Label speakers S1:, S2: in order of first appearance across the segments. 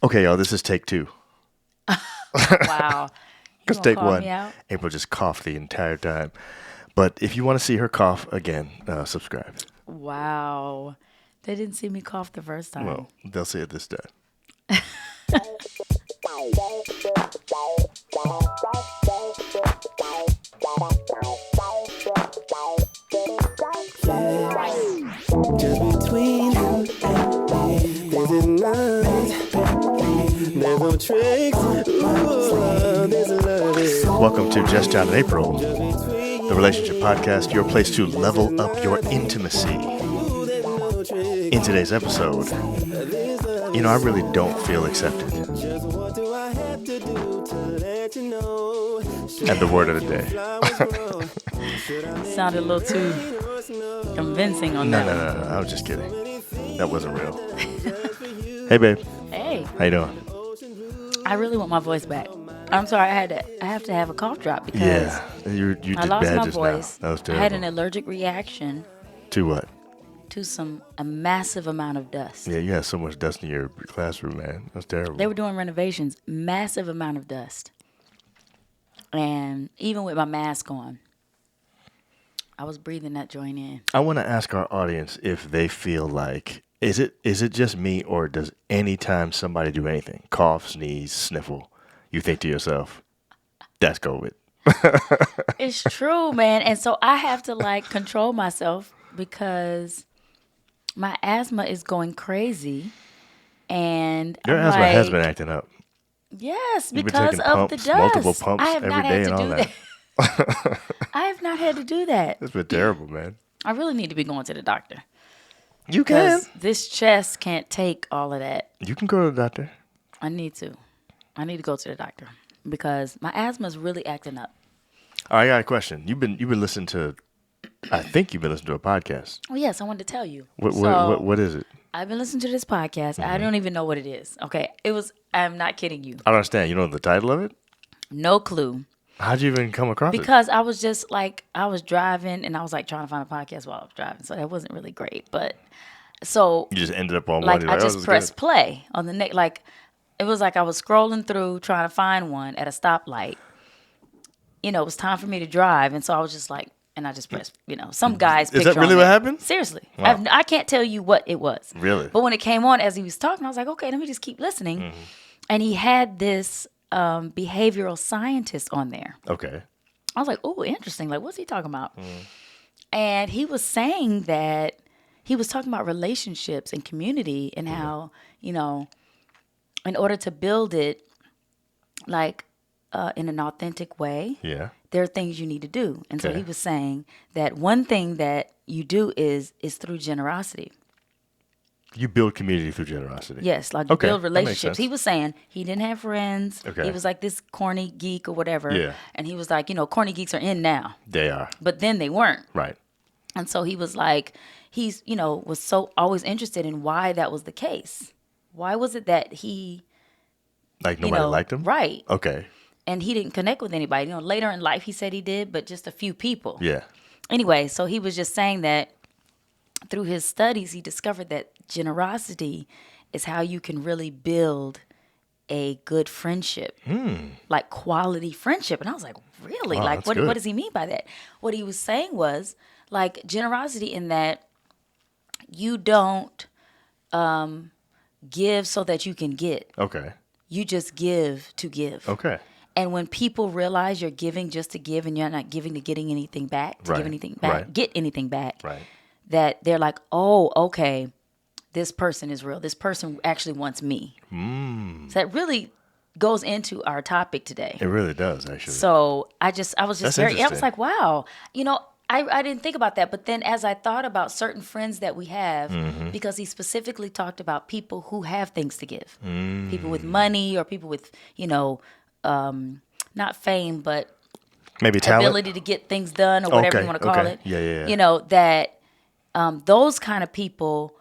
S1: Okay, y'all, this is take two.
S2: Wow. You
S1: Let's
S2: gonna
S1: take
S2: call
S1: one.
S2: me out?
S1: April just coughed the entire time. But if you want to see her cough again, subscribe.
S2: Wow. They didn't see me cough the first time.
S1: Well, they'll see it this time.
S3: Just between you and me, there's a night, there's no tricks, ooh, there's a love.
S1: Welcome to Just John and April, the relationship podcast, your place to level up your intimacy. In today's episode, I really don't feel accepted. And the word of the day.
S2: Sounded a little too convincing on
S1: No,
S2: that
S1: no,
S2: one.
S1: no, no, I was just kidding. That wasn't real. Hey, babe.
S2: Hey,
S1: How you doing?
S2: I really want my voice back. I'm sorry, I have to have a cough drop because
S1: Yeah, you did
S2: I lost
S1: bad
S2: my
S1: just
S2: voice.
S1: now. That was
S2: I
S1: terrible.
S2: had an allergic reaction
S1: To what?
S2: to a massive amount of dust.
S1: Yeah, you had so much dust in your classroom, man. That's terrible.
S2: They were doing renovations, massive amount of dust. And even with my mask on, I was breathing that joint in.
S1: I want to ask our audience if they feel like is it just me, or does anytime somebody do anything, cough, sneeze, sniffle, you think to yourself, that's COVID?
S2: It's true, man. And so I have to control myself because my asthma is going crazy. And
S1: Your
S2: I'm
S1: asthma has
S2: like,
S1: been acting up.
S2: yes,
S1: You've been
S2: because
S1: taking
S2: of
S1: pumps,
S2: the dust.
S1: multiple pumps
S2: I have
S1: every
S2: not
S1: day
S2: had
S1: and
S2: to
S1: all
S2: do
S1: that.
S2: that. I have not had to do that.
S1: It's been terrible, man.
S2: I really need to be going to the doctor
S1: You can.
S2: because this chest can't take all of that.
S1: You can go to the doctor.
S2: I need to. I need to go to the doctor because my asthma is really acting up.
S1: All right, I got a question. You've been listening to, I think you've been listening to a podcast.
S2: Oh, yes, I wanted to tell you.
S1: What is it?
S2: I've been listening to this podcast. I don't even know what it is. Okay. I'm not kidding you.
S1: I don't understand. You know the title of it?
S2: No clue.
S1: How'd you even come across it?
S2: Because I was just I was driving and I was trying to find a podcast while I was driving. So that wasn't really great. But so
S1: You just ended up on one.
S2: like
S1: You're
S2: I
S1: oh,
S2: just
S1: this is
S2: pressed
S1: good.
S2: play on the next. Like it was like I was scrolling through trying to find one at a stoplight. It was time for me to drive. And so I was just and I just pressed, some guy's
S1: Is
S2: picture
S1: that really
S2: on
S1: what
S2: there.
S1: happened?
S2: Seriously.
S1: Wow.
S2: I can't tell you what it was.
S1: Really?
S2: But when it came on as he was talking, I was like, okay, let me just keep listening.
S1: Mm-hmm.
S2: And he had this behavioral scientist on there.
S1: Okay.
S2: I was like, oh, interesting. Like, what's he talking about? And he was saying that he was talking about relationships and community and how, in order to build it in an authentic way,
S1: Yeah.
S2: there are things you need to do. And so
S1: Okay.
S2: he was saying that one thing that you do is through generosity.
S1: You build community through generosity.
S2: Yes, like you
S1: Okay,
S2: build
S1: that makes
S2: relationships.
S1: sense.
S2: He was saying he didn't have friends.
S1: Okay.
S2: He was like this corny geek or whatever.
S1: Yeah.
S2: And he was like, corny geeks are in now,
S1: They are.
S2: but then they weren't.
S1: Right.
S2: And so he was like, was so always interested in why that was the case. Why was it that he,
S1: Like nobody liked him?
S2: right?
S1: Okay.
S2: And he didn't connect with anybody. Later in life, he said he did, but just a few people.
S1: Yeah.
S2: Anyway, so he was just saying that through his studies, he discovered that generosity is how you can really build a good friendship, like quality friendship. And I was like, really?
S1: Wow,
S2: Like,
S1: that's
S2: what
S1: good.
S2: does he mean by that? What he was saying was generosity in that you don't give so that you can get.
S1: Okay.
S2: You just give to give.
S1: Okay.
S2: And when people realize you're giving just to give and you're not giving to getting anything back, to
S1: Right,
S2: give anything back,
S1: right.
S2: get anything back,
S1: Right.
S2: that they're like, oh, okay, this person is real. This person actually wants me. So that really goes into our topic today.
S1: It really does, actually.
S2: So I was just
S1: That's
S2: I was
S1: interesting.
S2: like, wow, I didn't think about that. But then as I thought about certain friends that we have,
S1: Mm-hmm.
S2: because he specifically talked about people who have things to give, people with money or people with, not fame, but
S1: Maybe talent.
S2: ability to get things done or whatever
S1: Okay,
S2: you want to call
S1: okay.
S2: it.
S1: Yeah.
S2: That those kind of people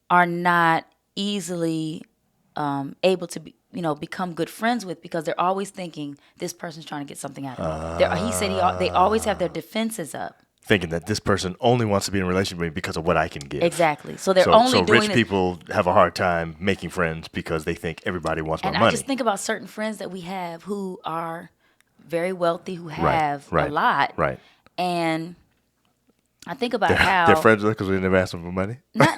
S2: are not easily able to be, become good friends with because they're always thinking this person's trying to get something out of me. He said they always have their defenses up.
S1: thinking that this person only wants to be in a relationship with me because of what I can give.
S2: Exactly. So they're only
S1: so
S2: doing
S1: rich
S2: it.
S1: people have a hard time making friends because they think everybody wants my
S2: And
S1: money.
S2: I just think about certain friends that we have who are very wealthy, who have
S1: right,
S2: a lot.
S1: right.
S2: And I think about how
S1: They're friends with us because we never asked them for money.
S2: not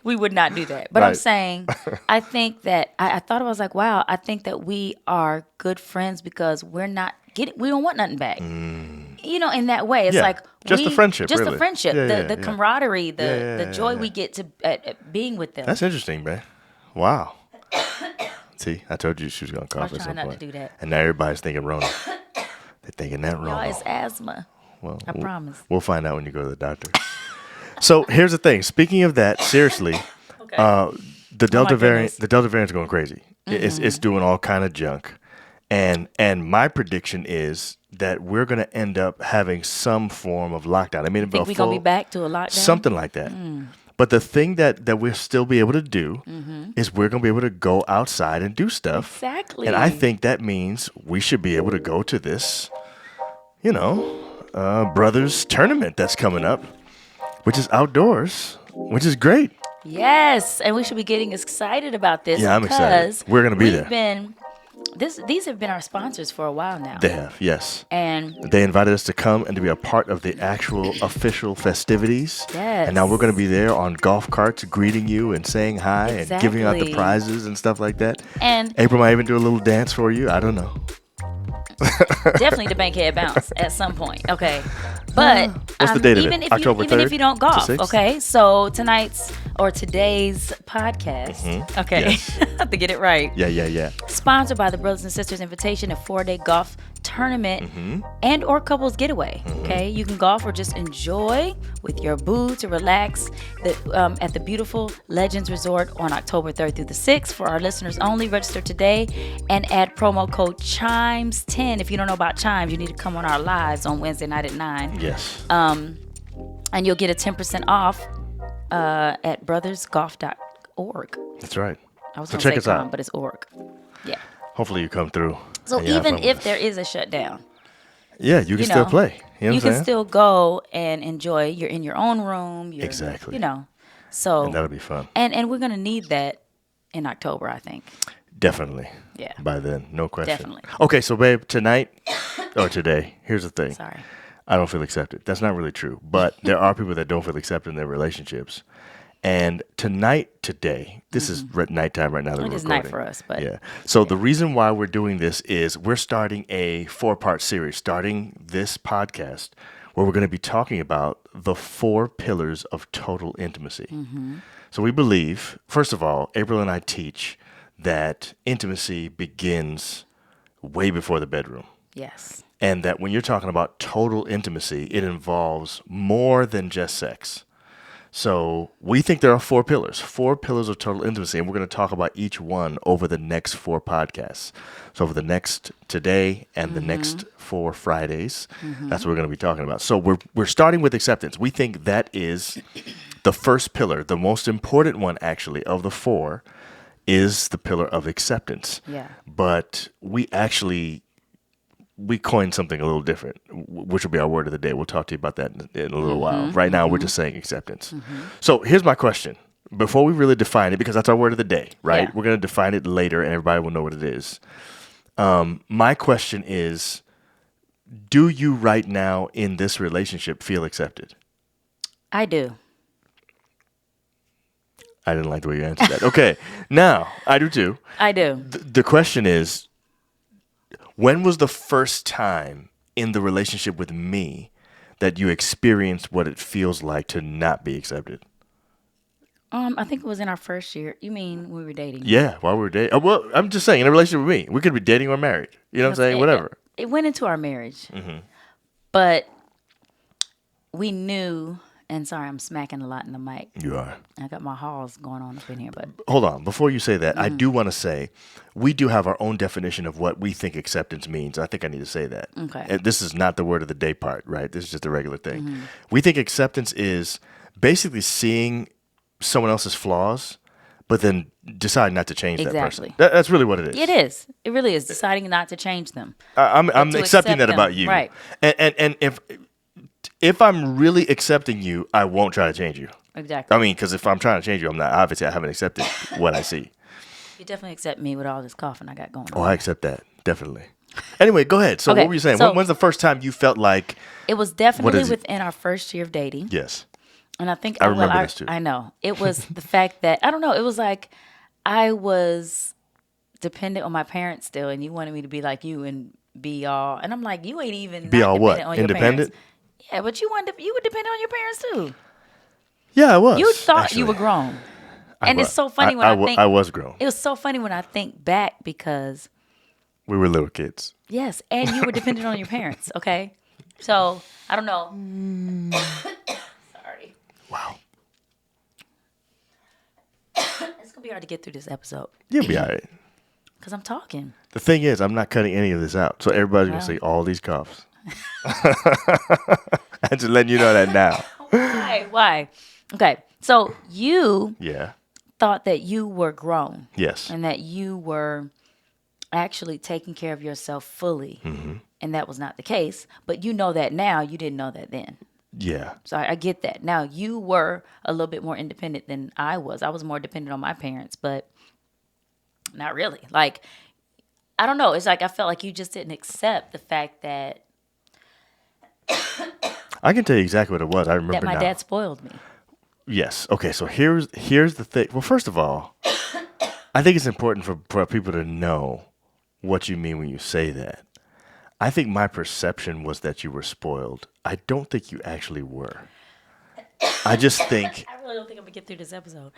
S2: we would not do that. But I'm
S1: Right.
S2: saying, I think that I thought I was like, wow, I think that we are good friends because we don't want nothing back. You know, in that way, it's
S1: Yeah.
S2: like
S1: Just the friendship,
S2: just
S1: really.
S2: the friendship,
S1: Yeah,
S2: the
S1: yeah.
S2: camaraderie,
S1: Yeah,
S2: the joy
S1: yeah.
S2: we get to at being with them.
S1: That's interesting, man. Wow. See, I told you she was going to
S2: I
S1: cough
S2: was
S1: at
S2: trying
S1: some
S2: not
S1: point.
S2: to do that.
S1: And now everybody's thinking Rona. They're thinking that
S2: Y'all,
S1: Rona.
S2: it's asthma.
S1: Well,
S2: I promise.
S1: We'll find out when you go to the doctor. So here's the thing. Speaking of that, seriously,
S2: Okay.
S1: the Delta variant,
S2: goodness.
S1: the Delta variant's going crazy. It's doing all kind of junk, and my prediction is that we're going to end up having some form of lockdown. I mean,
S2: Think we're gonna be back to a lockdown?
S1: something like that. But the thing that we'll still be able to do is we're going to be able to go outside and do stuff.
S2: Exactly.
S1: And I think that means we should be able to go to this, brothers tournament that's coming up, which is outdoors, which is great.
S2: Yes, and we should be getting excited about this.
S1: Yeah, I'm excited.
S2: because
S1: We're gonna be
S2: we've
S1: there.
S2: Been these have been our sponsors for a while now.
S1: They have, yes.
S2: And
S1: They invited us to come and to be a part of the actual official festivities.
S2: Yes.
S1: And now we're going to be there on golf carts greeting you and saying hi and giving out the
S2: Exactly.
S1: prizes and stuff like that.
S2: and
S1: April might even do a little dance for you. I don't know.
S2: definitely the Bankhead bounce at some point. Okay, but
S1: What's the date of
S2: even
S1: it?
S2: if
S1: October
S2: you, even
S1: 3rd
S2: if you don't
S1: to
S2: golf,
S1: 6th?
S2: okay. So today's podcast, okay,
S1: Yes.
S2: I have to get it right.
S1: Yeah.
S2: Sponsored by the Brothers and Sisters Invitation, a 4-day golf tournament and or couples getaway. Okay, you can golf or just enjoy with your boo to relax at the beautiful Legends Resort on October 3rd through the 6th. For our listeners only, register today and add promo code CHIMES10. If you don't know about Chimes, you need to come on our lives on Wednesday night at 9.
S1: Yes.
S2: And you'll get a 10% off at brothersgolf.org.
S1: That's right.
S2: I was
S1: So
S2: going to
S1: check
S2: say
S1: us out.
S2: com, but it's org. Yeah.
S1: Hopefully you come through.
S2: So
S1: and you have
S2: even
S1: fun with
S2: if
S1: us.
S2: there is a shutdown,
S1: Yeah, you can still play. You know what I'm
S2: can
S1: saying?
S2: still go and enjoy. You're in your own room. You're,
S1: Exactly.
S2: So
S1: And that'll be fun.
S2: and we're gonna need that in October, I think.
S1: Definitely.
S2: Yeah.
S1: By then, no question.
S2: Definitely.
S1: Okay, so babe, tonight or today, here's the thing.
S2: Sorry.
S1: I don't feel accepted. That's not really true. But there are people that don't feel accepted in their relationships. And today, this is nighttime right now that we're
S2: It is
S1: recording.
S2: night for us, but
S1: Yeah. So the reason why we're doing this is we're starting a 4-part series, starting this podcast, where we're going to be talking about the 4 pillars of total intimacy. So we believe, first of all, April and I teach that intimacy begins way before the bedroom.
S2: Yes.
S1: And that when you're talking about total intimacy, it involves more than just sex. So we think there are 4 pillars of total intimacy, and we're going to talk about each one over the next 4 podcasts. So over the next today and the next 4 Fridays, that's what we're going to be talking about. So we're starting with acceptance. We think that is the first pillar, the most important one actually of the 4 is the pillar of acceptance.
S2: Yeah.
S1: But we coined something a little different, which will be our word of the day. We'll talk to you about that in a little while. Right now, we're just saying acceptance. So here's my question. Before we really define it, because that's our word of the day, right?
S2: Yeah.
S1: We're going to define it later, and everybody will know what it is. My question is, do you right now in this relationship feel accepted?
S2: I do.
S1: I didn't like the way you answered that. Okay. Now, I do too.
S2: I do.
S1: The question is, when was the first time in the relationship with me that you experienced what it feels like to not be accepted?
S2: I think it was in our first year. You mean we were dating?
S1: Yeah, while we were dating. Well, I'm just saying, in a relationship with me, we could be dating or married. You know what I'm saying? Whatever.
S2: It went into our marriage, but we knew. And sorry, I'm smacking a lot in the mic.
S1: You are.
S2: I got my halls going on up in here, but
S1: Hold on. Before you say that, I do want to say we do have our own definition of what we think acceptance means. I think I need to say that.
S2: Okay.
S1: And this is not the word of the day part, right? This is just a regular thing. We think acceptance is basically seeing someone else's flaws, but then decide not to change that
S2: Exactly.
S1: person. That's really what it is.
S2: it is. It really is deciding not to change them.
S1: I'm
S2: to
S1: accepting
S2: accept
S1: that
S2: them.
S1: about you.
S2: Right.
S1: And if if I'm really accepting you, I won't try to change you.
S2: Exactly.
S1: I mean, because if I'm trying to change you, I'm not. Obviously, I haven't accepted what I see.
S2: You definitely accept me with all this coughing I got going on.
S1: Oh, I accept that. Definitely. Anyway, go ahead. So
S2: Okay,
S1: what were you saying?
S2: so-
S1: When's the first time you felt like...
S2: It was definitely
S1: is it?
S2: within our first year of dating.
S1: Yes.
S2: And I think
S1: I remember this too.
S2: I know. It was the fact that I don't know, it was like I was dependent on my parents still, and you wanted me to be like you and be all, and I'm like, you ain't even
S1: Be
S2: not
S1: all what?
S2: dependent on your
S1: Independent?
S2: parents. Yeah, but you were dependent on your parents too.
S1: Yeah, I was.
S2: You thought
S1: actually.
S2: you were grown. And
S1: was.
S2: it's so funny when I think
S1: I was grown.
S2: it was so funny when I think back because
S1: We were little kids.
S2: yes, and you were dependent on your parents, okay? So I don't know. Sorry.
S1: Wow.
S2: It's gonna be hard to get through this episode.
S1: You'll be all right.
S2: Because I'm talking.
S1: The thing is, I'm not cutting any of this out. So everybody's going
S2: Wow.
S1: to see all these coughs. I'm just letting you know that now.
S2: Why? Okay. So you
S1: Yeah.
S2: thought that you were grown
S1: Yes.
S2: and that you were actually taking care of yourself fully.
S1: Mm-hmm.
S2: And that was not the case. But you know that now. You didn't know that then.
S1: Yeah.
S2: So I get that. Now, you were a little bit more independent than I was. I was more dependent on my parents, but not really. Like, I don't know. It's like I felt like you just didn't accept the fact that
S1: I can tell you exactly what it was. I remember
S2: that my
S1: now.
S2: dad spoiled me.
S1: Yes. Okay. So here's the thing. Well, first of all, I think it's important for people to know what you mean when you say that. I think my perception was that you were spoiled. I don't think you actually were. I just think
S2: I really don't think I'm gonna get through this episode.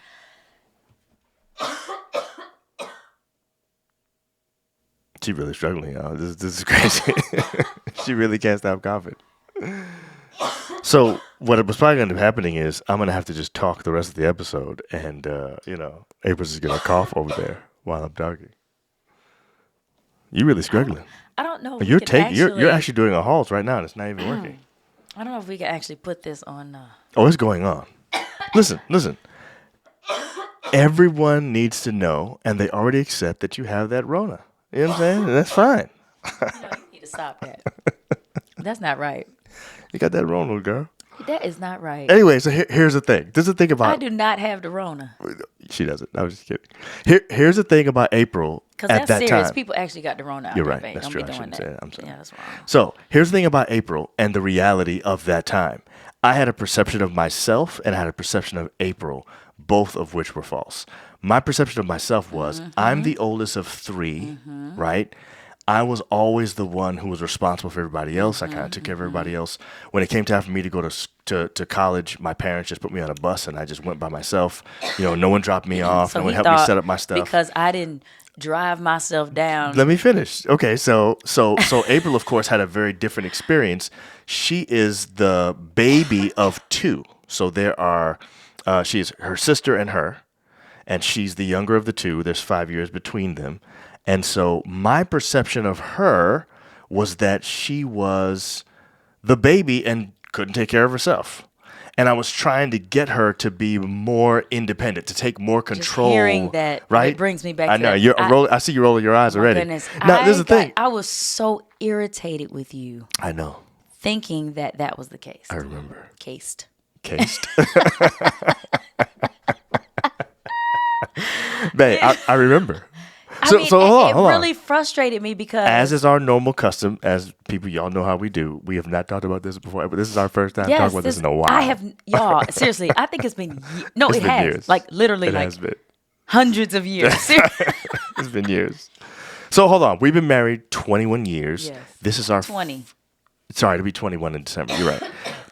S1: she's really struggling, y'all. This is crazy. She really can't stop coughing. So what was probably going to be happening is I'm going to have to just talk the rest of the episode, and April's just going to cough over there while I'm talking. You're really struggling.
S2: I don't know. If
S1: You're
S2: we can
S1: you're actually doing a halt right now, and it's not even working.
S2: I don't know if we can actually put this on.
S1: Oh, it's going on. Listen. Everyone needs to know, and they already accept that you have that Rona. You know what I'm saying? That's fine.
S2: You need to stop that. That's not right.
S1: You got that Rona, girl.
S2: That is not right.
S1: Anyway, so here's the thing. This is the thing about...
S2: I do not have the Rona.
S1: She doesn't. I was just kidding. Here's the thing about April
S2: Because
S1: at
S2: that's
S1: that
S2: serious.
S1: time.
S2: People actually got the Rona out
S1: You're
S2: there,
S1: right.
S2: babe.
S1: That's
S2: Don't
S1: true.
S2: be
S1: I
S2: doing
S1: shouldn't
S2: that.
S1: say that. I'm sorry.
S2: Yeah, that's wrong.
S1: So here's the thing about April and the reality of that time. I had a perception of myself and I had a perception of April, both of which were false. My perception of myself was I'm the oldest of three, right? I was always the one who was responsible for everybody else. I kind of took care of everybody else. When it came time for me to go to college, my parents just put me on a bus and I just went by myself. No one dropped me off.
S2: So
S1: no one
S2: he
S1: helped me
S2: thought
S1: set up my stuff.
S2: because I didn't drive myself down.
S1: Let me finish. Okay, so April, of course, had a very different experience. She is the baby of two. So there are, she's her sister and her, and she's the younger of the two. There's 5 years between them. And so my perception of her was that she was the baby and couldn't take care of herself. And I was trying to get her to be more independent, to take more control.
S2: hearing that,
S1: right?
S2: it brings me back
S1: I
S2: to
S1: know.
S2: that.
S1: I see you rolling your eyes
S2: My
S1: already.
S2: goodness.
S1: Now, this is the thing.
S2: I was so irritated with you
S1: I know.
S2: thinking that was the case.
S1: I remember.
S2: Cased.
S1: Cased. Babe, I remember. So hold on.
S2: It really frustrated me because
S1: As is our normal custom, as people, y'all know how we do. We have not talked about this before, but this is our first time talking about this in a while.
S2: I have, y'all, seriously, I think it's been, no,
S1: It's
S2: it
S1: been
S2: has.
S1: years.
S2: Like literally
S1: It
S2: like
S1: has been.
S2: hundreds of years. Seriously.
S1: It's been years. So hold on. We've been married 21 years.
S2: Yes.
S1: This is our
S2: 20.
S1: Sorry, to be 21 in December. You're right.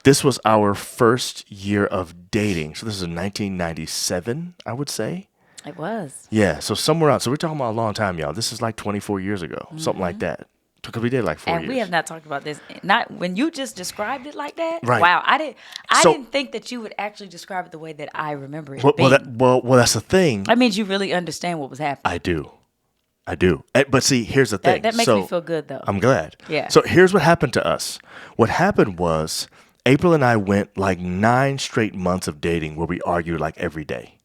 S1: This was our first year of dating. So this is in 1997, I would say.
S2: It was.
S1: Yeah, so somewhere else. So we're talking about a long time, y'all. This is like 24 years ago, something like that. Because we did like 4 years.
S2: And we have not talked about this. Not when you just described it like that.
S1: Right.
S2: Wow, I
S1: So-
S2: didn't think that you would actually describe it the way that I remember it.
S1: Well,
S2: being.
S1: that's the thing.
S2: That means you really understand what was happening.
S1: I do. But see, here's the thing.
S2: That makes me feel good though.
S1: I'm glad.
S2: Yeah.
S1: So here's what happened to us. What happened was April and I went like 9 straight months of dating where we argued like every day.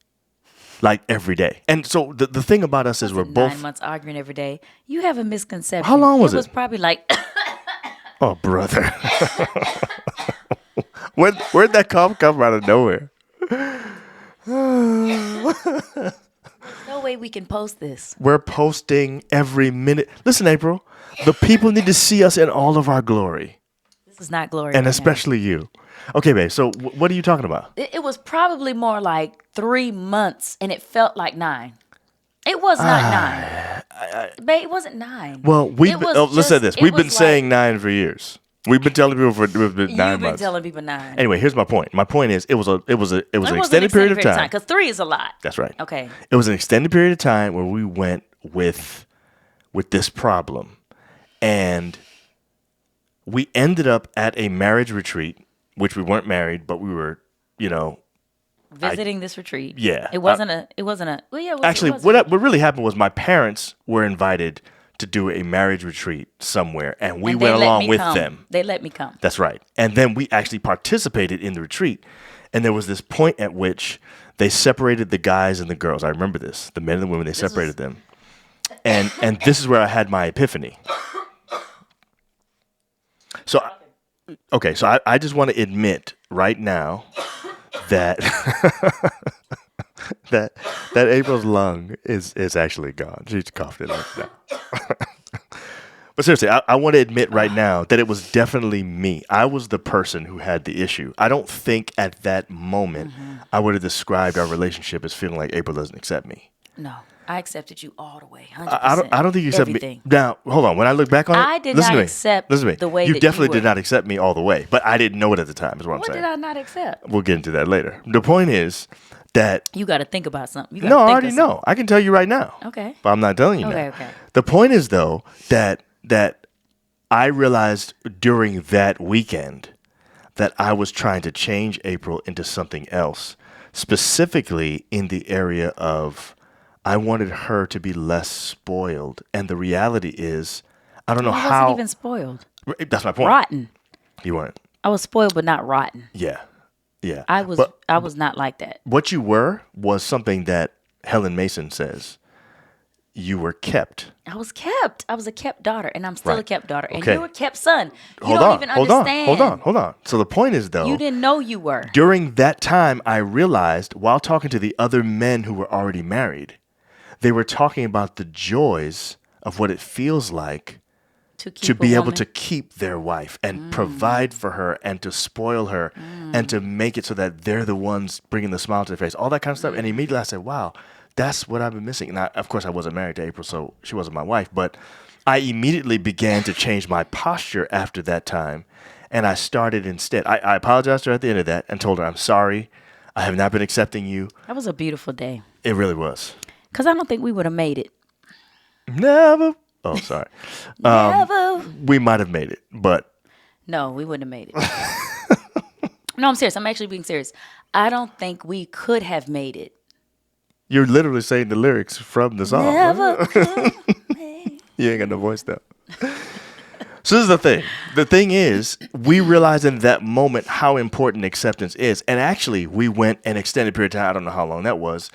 S1: Like every day. And so the thing about us is we're both
S2: 9 months arguing every day. You have a misconception.
S1: How long was
S2: It was
S1: it?
S2: probably like
S1: Oh, brother. Where'd that cough come out of nowhere?
S2: No way we can post this.
S1: We're posting every minute. Listen, April, the people need to see us in all of our glory,
S2: This is not glory.
S1: and
S2: right
S1: especially you. Okay, babe. So what are you talking about?
S2: now. It was probably more like 3 months, and it felt like 9. It was not 9. Babe, it wasn't 9.
S1: Well, let's say this. We've been saying 9 for years. We've been telling people for 9
S2: You've been
S1: months.
S2: telling people 9.
S1: Anyway, here's my point. My point is, it was an
S2: It
S1: extended period of time.
S2: because 3 is a lot.
S1: That's right.
S2: Okay.
S1: It was an extended period of time where we went with this problem, and we ended up at a marriage retreat, which we weren't married, but we were,
S2: Visiting this retreat.
S1: Yeah.
S2: It wasn't a. Well, yeah.
S1: actually,
S2: it was
S1: what really happened was my parents were invited to do a marriage retreat somewhere, and we
S2: and they
S1: went
S2: let
S1: along
S2: me
S1: with
S2: come.
S1: them.
S2: They let me come.
S1: That's right. And then we actually participated in the retreat. And there was this point at which they separated the guys and the girls. I remember this. The men and the women, they separated them. And this is where I had my epiphany. So, okay, so I just want to admit right now that that April's lung is actually gone. She's coughed it up now. But seriously, I want to admit right now that it was definitely me. I was the person who had the issue. I don't think at that moment I would have described our relationship as feeling like April doesn't accept me.
S2: No, I accepted you all the way. 100%.
S1: I don't think you accept
S2: everything.
S1: me. Now, hold on. When I look back on it,
S2: I did
S1: listen
S2: not
S1: to me.
S2: accept
S1: Listen to me.
S2: the way
S1: you
S2: that
S1: definitely
S2: you
S1: did
S2: were.
S1: not accept me all the way, but I didn't know it at the time. Is what I'm
S2: What
S1: saying.
S2: did I not accept?
S1: We'll get into that later. The point is that
S2: You got to think about something. You
S1: no,
S2: gotta
S1: I
S2: think
S1: already
S2: of
S1: know. I can tell you right now.
S2: something. Okay.
S1: But I'm not telling you
S2: Okay,
S1: now.
S2: okay.
S1: The point is though that I realized during that weekend that I was trying to change April into something else, specifically in the area of I wanted her to be less spoiled. And the reality is, I don't know
S2: I
S1: how.
S2: wasn't even spoiled.
S1: That's my point.
S2: Rotten.
S1: You weren't.
S2: I was spoiled, but not rotten.
S1: Yeah. Yeah.
S2: I was.
S1: But
S2: I was not like that.
S1: what you were was something that Helen Mason says. You were kept.
S2: I was kept. I was a kept daughter, and I'm still a
S1: Right.
S2: kept daughter. And
S1: Okay.
S2: you were kept son. You
S1: Hold
S2: don't
S1: on.
S2: even
S1: Hold
S2: understand.
S1: on. Hold on. So the point is though.
S2: You didn't know you were.
S1: During that time, I realized while talking to the other men who were already married, they were talking about the joys of what it feels like
S2: To keep
S1: to
S2: a
S1: be able
S2: woman.
S1: to keep their wife and provide for her and to spoil her and to make it so that they're the ones bringing the smile to their face, all that kind of stuff. And immediately I said, wow, that's what I've been missing. And of course, I wasn't married to April, so she wasn't my wife. But I immediately began to change my posture after that time. And I started instead. I apologized to her at the end of that and told her, I'm sorry. I have not been accepting you.
S2: That was a beautiful day.
S1: It really was.
S2: Because I don't think we would have made it.
S1: Never. Oh, sorry.
S2: Never.
S1: We might have made it, but
S2: No, we wouldn't have made it. No, I'm serious. I'm actually being serious. I don't think we could have made it.
S1: you're literally saying the lyrics from the song.
S2: Never.
S1: You ain't got no voice though. So this is the thing. The thing is, we realized in that moment how important acceptance is. And actually, we went an extended period of time, I don't know how long that was,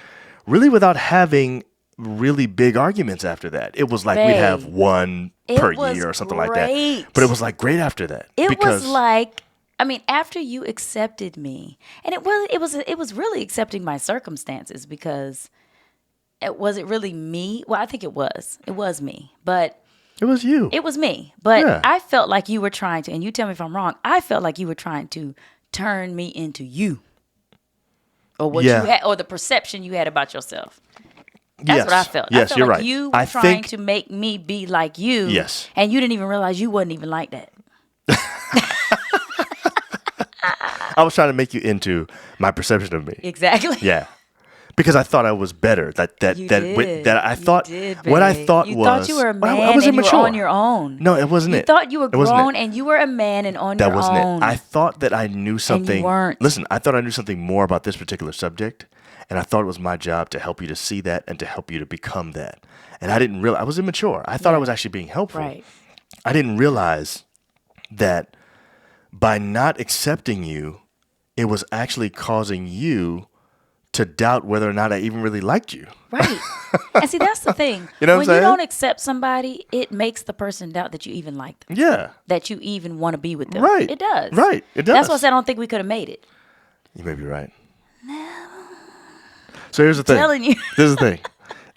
S1: really without having really big arguments after that. It was like we'd have one
S2: It
S1: per
S2: was
S1: year or something like
S2: great.
S1: that. But it was like great after that.
S2: It was like, I mean, after you accepted me, and it was really accepting my circumstances because was it really me? Well, I think it was. It was me, but
S1: it was you.
S2: it was me. But
S1: Yeah.
S2: I felt like you were trying to, and you tell me if I'm wrong. I felt like you were trying to turn me into you, or what
S1: Yeah.
S2: you had, or the perception you had about yourself. That's
S1: Yes.
S2: what I felt.
S1: Yes,
S2: I felt
S1: you're
S2: like
S1: right.
S2: you were
S1: I
S2: trying
S1: think-
S2: to make me be like you.
S1: Yes.
S2: And you didn't even realize you wasn't even like that.
S1: I was trying to make you into my perception of me.
S2: Exactly.
S1: Yeah. Because I thought I was better.
S2: You
S1: That
S2: did.
S1: I
S2: You
S1: thought
S2: did,
S1: what I
S2: babe.
S1: thought
S2: you
S1: was
S2: thought you were a man
S1: I was
S2: and
S1: immature.
S2: you were on your own.
S1: No, it wasn't
S2: You
S1: it.
S2: thought you were
S1: It wasn't
S2: grown
S1: it.
S2: and you were a man and on
S1: That
S2: your
S1: wasn't
S2: own.
S1: it. I thought that I knew something.
S2: weren't.
S1: Listen, I thought I knew something more about this particular subject, and I thought it was my job to help you to see that and to help you to become that. And I didn't realize I was immature. I thought I was actually being helpful.
S2: Right.
S1: I didn't realize that by not accepting you, it was actually causing you to doubt whether or not I even really liked you.
S2: Right. And see, that's the thing.
S1: You know what I'm
S2: when
S1: saying?
S2: you don't accept somebody, it makes the person doubt that you even like them.
S1: Yeah.
S2: That you even want to be with them.
S1: Right.
S2: It does.
S1: Right. It does.
S2: That's why I said I don't think we could have made it.
S1: You may be right. No. So here's the thing.
S2: Telling you.
S1: This is the thing.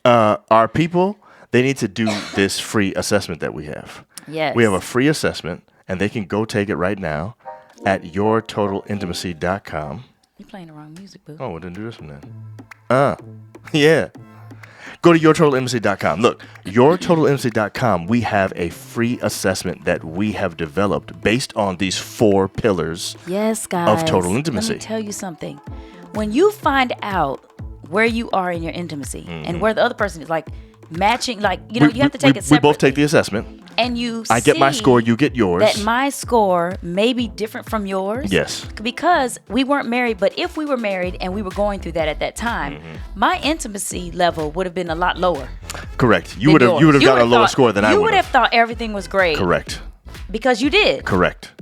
S1: Our people, they need to do this free assessment that we have.
S2: Yes.
S1: We have a free assessment, and they can go take it right now at yourtotalintimacy.com.
S2: You're playing the wrong music, boo.
S1: Oh, well, then do this one then. Yeah. Go to yourtotalintimacy.com. Look, yourtotalintimacy.com, we have a free assessment that we have developed based on these 4 pillars
S2: Yes, guys.
S1: of total intimacy.
S2: Let me tell you something. When you find out where you are in your intimacy and where the other person is, like matching, like, you know, you have to take it separately.
S1: We both take the assessment.
S2: And you
S1: I get my score, you get yours.
S2: That my score may be different from yours.
S1: Yes.
S2: Because we weren't married, but if we were married and we were going through that at that time, my intimacy level would have been a lot lower.
S1: Correct. You would have gotten a lower score than I would have.
S2: You would have thought everything was great.
S1: Correct.
S2: Because you did.
S1: Correct.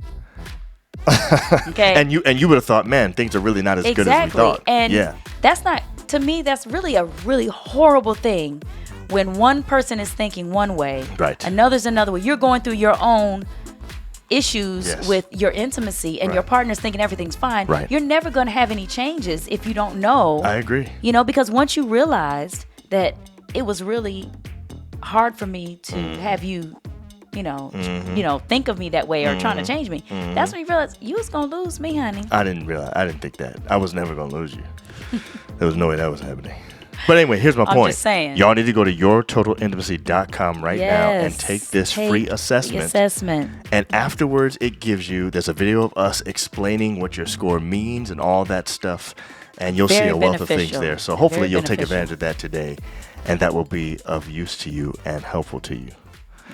S2: Okay.
S1: And you would have thought, man, things are really not as good as we thought.
S2: And that's not, to me, that's really a really horrible thing. When one person is thinking one way,
S1: right,
S2: another's another way. You're going through your own issues
S1: Yes.
S2: with your intimacy, and your partner's thinking everything's fine.
S1: Right.
S2: You're never going to have any changes if you don't know.
S1: I agree.
S2: You know, because once you realized that it was really hard for me to have you, you know, think of me that way or trying to change me. That's when you realize you was gonna lose me, honey.
S1: I didn't think that. I was never gonna lose you. There was no way that was happening. But anyway, here's my point.
S2: I'm just saying.
S1: Y'all need to go to yourtotalintimacy.com right now and take this free assessment.
S2: The assessment.
S1: And afterwards, there's a video of us explaining what your score means and all that stuff. And you'll see a wealth of things there. So hopefully you'll take advantage of that today. And that will be of use to you and helpful to you.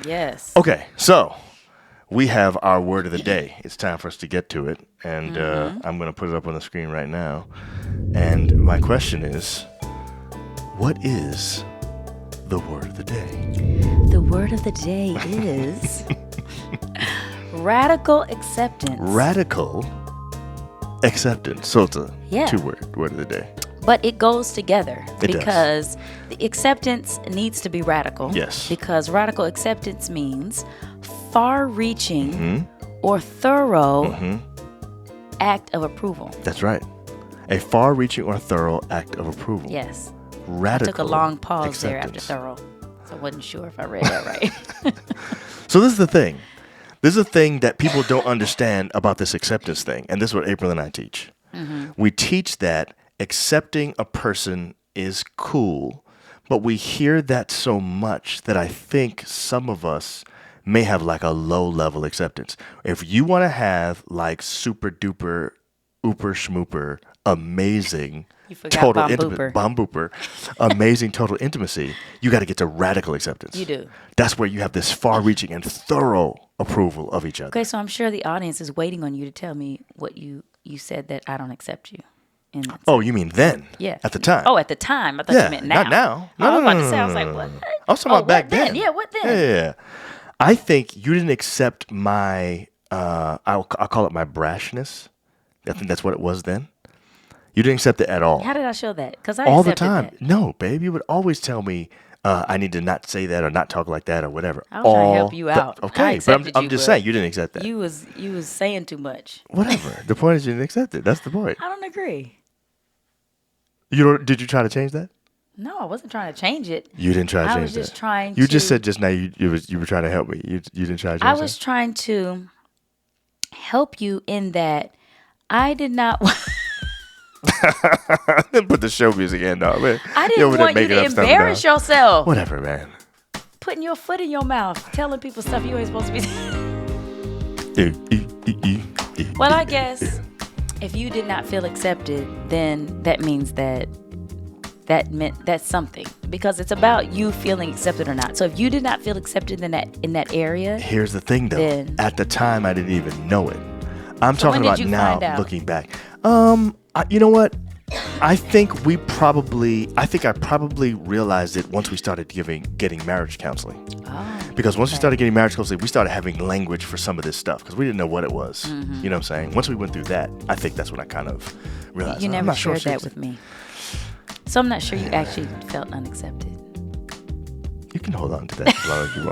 S2: Yes.
S1: Okay, so we have our word of the day. It's time for us to get to it. And I'm going to put it up on the screen right now. And my question is, what is the word of the day?
S2: The word of the day is radical acceptance.
S1: Radical acceptance. So it's a 2-word word of the day.
S2: But it goes together
S1: It
S2: because the acceptance needs to be radical.
S1: Yes.
S2: Because radical acceptance means far-reaching or thorough act of approval.
S1: That's right. A far-reaching or thorough act of approval.
S2: Yes.
S1: Radical
S2: I took a long pause
S1: acceptance.
S2: there after thorough. So I wasn't sure if I read that right.
S1: So this is the thing. This is a thing that people don't understand about this acceptance thing. And this is what April and I teach. We teach that accepting a person is cool, but we hear that so much that I think some of us may have like a low level acceptance. If you want to have like super duper, ooper schmooper, amazing total intimacy, bomb booper, amazing total intimacy, you got to get to radical acceptance.
S2: You do.
S1: That's where you have this far reaching and thorough approval of each other.
S2: Okay, so I'm sure the audience is waiting on you to tell me what you said that I don't accept you.
S1: Oh, you mean then?
S2: Yeah.
S1: At the time?
S2: Oh, at the time. I thought you meant now.
S1: Not now.
S2: I was about to say, I was like, what?
S1: I was talking about back then.
S2: Yeah, what then?
S1: Yeah. I think you didn't accept my, I'll call it my brashness. I think that's what it was then. You didn't accept it at all.
S2: How did I show that? Because I
S1: all the
S2: accepted
S1: time.
S2: that.
S1: No, babe. You would always tell me I need to not say that or not talk like that or whatever.
S2: I was trying to help you out.
S1: Okay, but I'm just saying you didn't accept that.
S2: You was saying too much.
S1: Whatever. The point is you didn't accept it. That's the point.
S2: I don't agree.
S1: Did you try to change that?
S2: No, I wasn't trying to change it.
S1: You didn't try to change that.
S2: I was just trying
S1: You just said just now you were trying to help me. You didn't try to change that.
S2: I was trying to help you in that I did not
S1: Then put the show music in, dog, man.
S2: I didn't want you to embarrass yourself.
S1: Whatever, man.
S2: Putting your foot in your mouth, telling people stuff you ain't supposed to be. Well, I guess if you did not feel accepted, then that means meant that's something, because it's about you feeling accepted or not. So if you did not feel accepted in that area,
S1: here's the thing, though. Then, at the time, I didn't even know it. I'm talking about now, looking back. You know what? I think I probably realized it once we started getting marriage counseling.
S2: Oh,
S1: because once we started getting marriage counseling, we started having language for some of this stuff because we didn't know what it was. You know what I'm saying? Once we went through that, I think that's when I kind of realized.
S2: You never shared that with me. So I'm not sure you actually felt unaccepted.
S1: You can hold on to that as long as you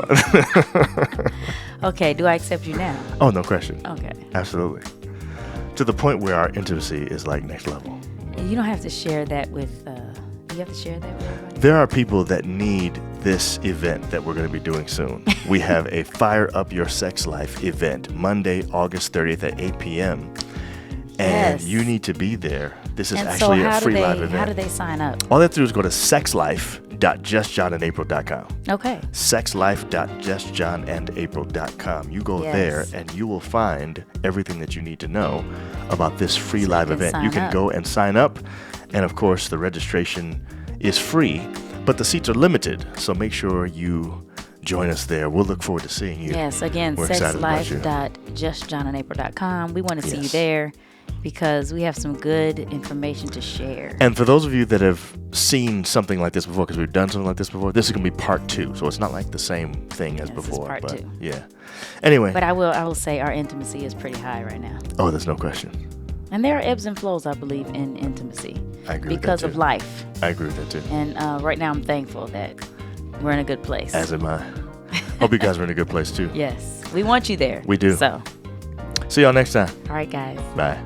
S1: want.
S2: Okay, do I accept you now?
S1: Oh, no question.
S2: Okay.
S1: Absolutely. To the point where our intimacy is like next level.
S2: You don't have to share that with, you have to share that with everybody?
S1: There are people that need this event that we're going to be doing soon. We have a Fire Up Your Sex Life event, Monday, August 30th at 8 p.m. And
S2: Yes.
S1: you need to be there. This is
S2: And
S1: actually
S2: so
S1: a free live
S2: how
S1: event.
S2: do they sign up?
S1: All they have to do is go to sexlife.justjohnandapril.com.
S2: Okay.
S1: Sexlife.justjohnandapril.com. You go
S2: Yes.
S1: there and you will find everything that you need to know about this free
S2: So you
S1: live
S2: can
S1: event. You
S2: sign
S1: can
S2: up.
S1: go and sign up. And of course, the registration is free, but the seats are limited. So make sure you join us there. We'll look forward to seeing you.
S2: Yes, again,
S1: We're excited about you.
S2: sexlife.justjohnandapril.com. We want to see you
S1: Yes.
S2: there because we have some good information to share.
S1: And for those of you that have seen something like this before, because we've done something like this before, this is going to be part 2. So it's not like the same thing as
S2: This is
S1: before.
S2: part
S1: but
S2: 2.
S1: Yeah. Anyway.
S2: But I will say our intimacy is pretty high right now.
S1: Oh, there's no question.
S2: And there are ebbs and flows, I believe, in intimacy.
S1: I agree with that
S2: because
S1: too.
S2: of life.
S1: I agree with that too.
S2: And right now I'm thankful that we're in a good place.
S1: As am I. Hope you guys are in a good place too.
S2: Yes. We want you there.
S1: We do.
S2: So,
S1: See y'all next time.
S2: all right, guys.
S1: Bye.